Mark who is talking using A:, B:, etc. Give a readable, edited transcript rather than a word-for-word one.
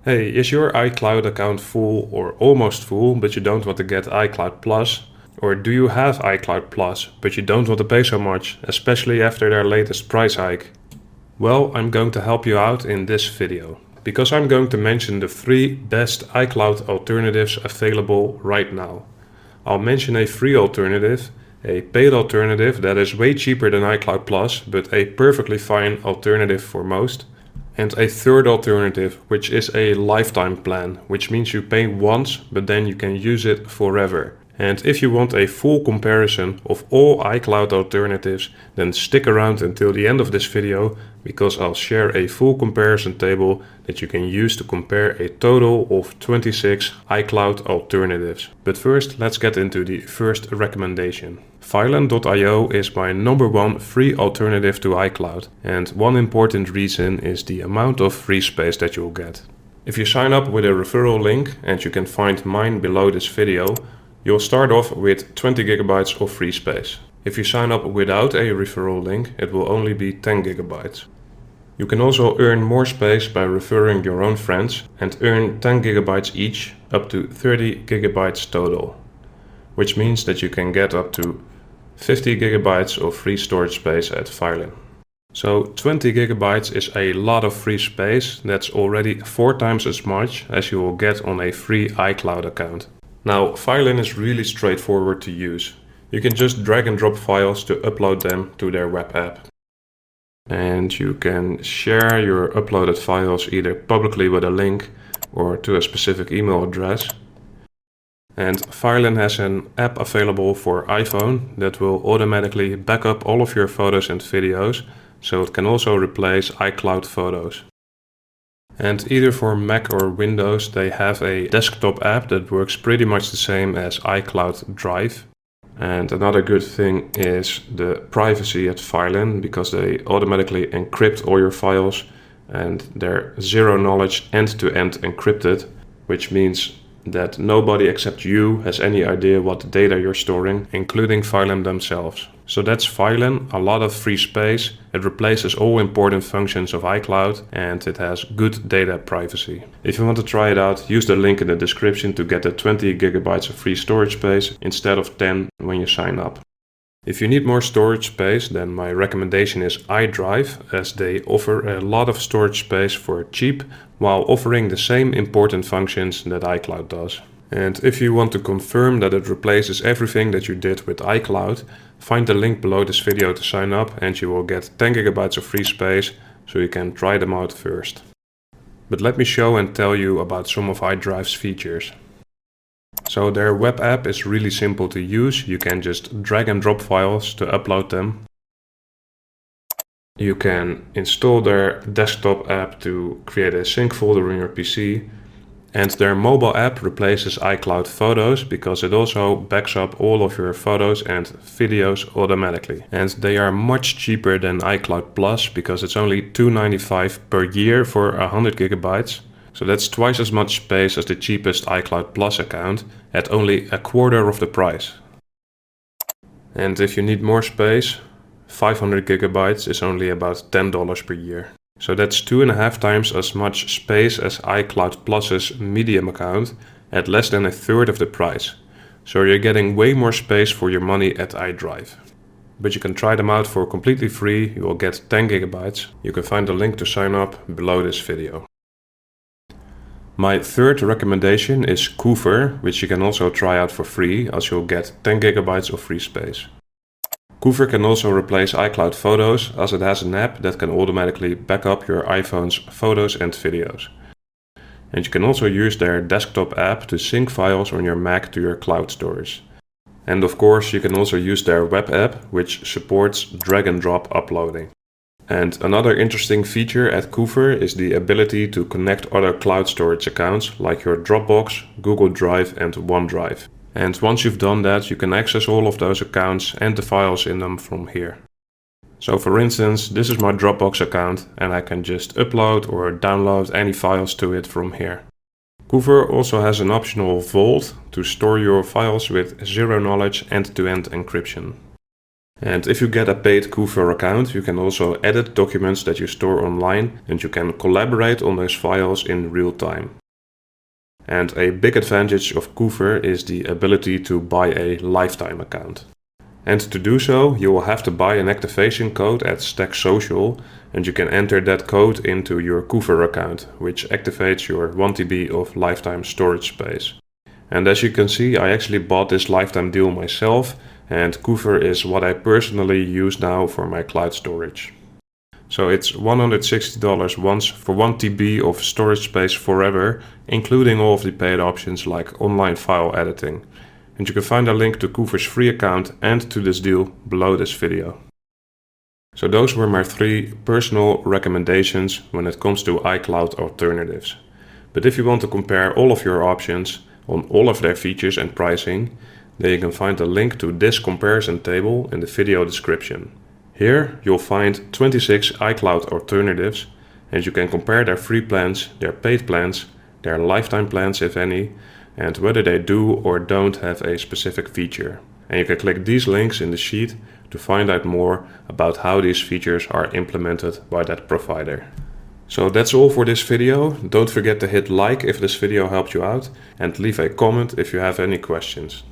A: Hey, is your iCloud account full or almost full, but you don't want to get iCloud Plus? Or do you have iCloud Plus, but you don't want to pay so much, especially after their latest price hike? Well, I'm going to help you out in this video, because I'm going to mention the 3 best iCloud alternatives available right now. I'll mention a free alternative, a paid alternative that is way cheaper than iCloud Plus, but a perfectly fine alternative for most, and a third alternative, which is a lifetime plan, which means you pay once, but then you can use it forever. And if you want a full comparison of all iCloud alternatives, then stick around until the end of this video, because I'll share a full comparison table that you can use to compare a total of 26 iCloud alternatives. But first, let's get into the first recommendation. Violent.io is my #1 free alternative to iCloud, and one important reason is the amount of free space that you'll get. If you sign up with a referral link, and you can find mine below this video, you'll start off with 20 gigabytes of free space. If you sign up without a referral link, it will only be 10 gigabytes. You can also earn more space by referring your own friends and earn 10 gigabytes each, up to 30 gigabytes total, which means that you can get up to 50 gigabytes of free storage space at Violent. So 20 gigabytes is a lot of free space. That's already 4 times as much as you will get on a free iCloud account. Now, Violent is really straightforward to use. You can just drag and drop files to upload them to their web app. And you can share your uploaded files either publicly with a link or to a specific email address. And Violent has an app available for iPhone that will automatically back up all of your photos and videos, so it can also replace iCloud Photos. And either for Mac or Windows, they have a desktop app that works pretty much the same as iCloud Drive. And another good thing is the privacy at Violent, because they automatically encrypt all your files and they're zero knowledge end-to-end encrypted, which means that nobody except you has any idea what data you're storing, including Violent themselves. So that's Violent, a lot of free space. It replaces all important functions of iCloud and it has good data privacy. If you want to try it out, use the link in the description to get the 20 gigabytes of free storage space instead of 10 when you sign up. If you need more storage space, then my recommendation is iDrive, as they offer a lot of storage space for cheap while offering the same important functions that iCloud does. And if you want to confirm that it replaces everything that you did with iCloud, find the link below this video to sign up and you will get 10 gigabytes of free space, so you can try them out first. But let me show and tell you about some of iDrive's features. So their web app is really simple to use. You can just drag and drop files to upload them. You can install their desktop app to create a sync folder on your PC. And their mobile app replaces iCloud Photos because it also backs up all of your photos and videos automatically. And they are much cheaper than iCloud Plus because it's only $2.95 per year for 100 gigabytes. So that's twice as much space as the cheapest iCloud Plus account at only a quarter of the price. And if you need more space, 500 gigabytes is only about $10 per year. So that's 2.5 times as much space as iCloud Plus's medium account at less than a third of the price. So you're getting way more space for your money at iDrive. But you can try them out for completely free. You will get 10 gigabytes. You can find the link to sign up below this video. My third recommendation is Couver, which you can also try out for free, as you'll get 10 gigabytes of free space. Couver can also replace iCloud Photos, as it has an app that can automatically back up your iPhone's photos and videos. And you can also use their desktop app to sync files on your Mac to your cloud storage. And of course, you can also use their web app, which supports drag and drop uploading. And another interesting feature at Couver is the ability to connect other cloud storage accounts like your Dropbox, Google Drive and OneDrive. And once you've done that, you can access all of those accounts and the files in them from here. So for instance, this is my Dropbox account and I can just upload or download any files to it from here. Couver also has an optional vault to store your files with zero knowledge end-to-end encryption. And if you get a paid Coover account, you can also edit documents that you store online, and you can collaborate on those files in real time. And a big advantage of Coover is the ability to buy a lifetime account. And to do so, you will have to buy an activation code at Stack Social, and you can enter that code into your Coover account, which activates your 1 TB of lifetime storage space. And as you can see, I actually bought this lifetime deal myself, and Coover is what I personally use now for my cloud storage. So it's $160 once for 1 TB of storage space forever, including all of the paid options like online file editing. And you can find a link to Coover's free account and to this deal below this video. So those were my 3 personal recommendations when it comes to iCloud alternatives. But if you want to compare all of your options on all of their features and pricing, then you can find a link to this comparison table in the video description. Here you'll find 26 iCloud alternatives, and you can compare their free plans, their paid plans, their lifetime plans if any, and whether they do or don't have a specific feature. And you can click these links in the sheet to find out more about how these features are implemented by that provider. So that's all for this video. Don't forget to hit like if this video helped you out, and leave a comment if you have any questions.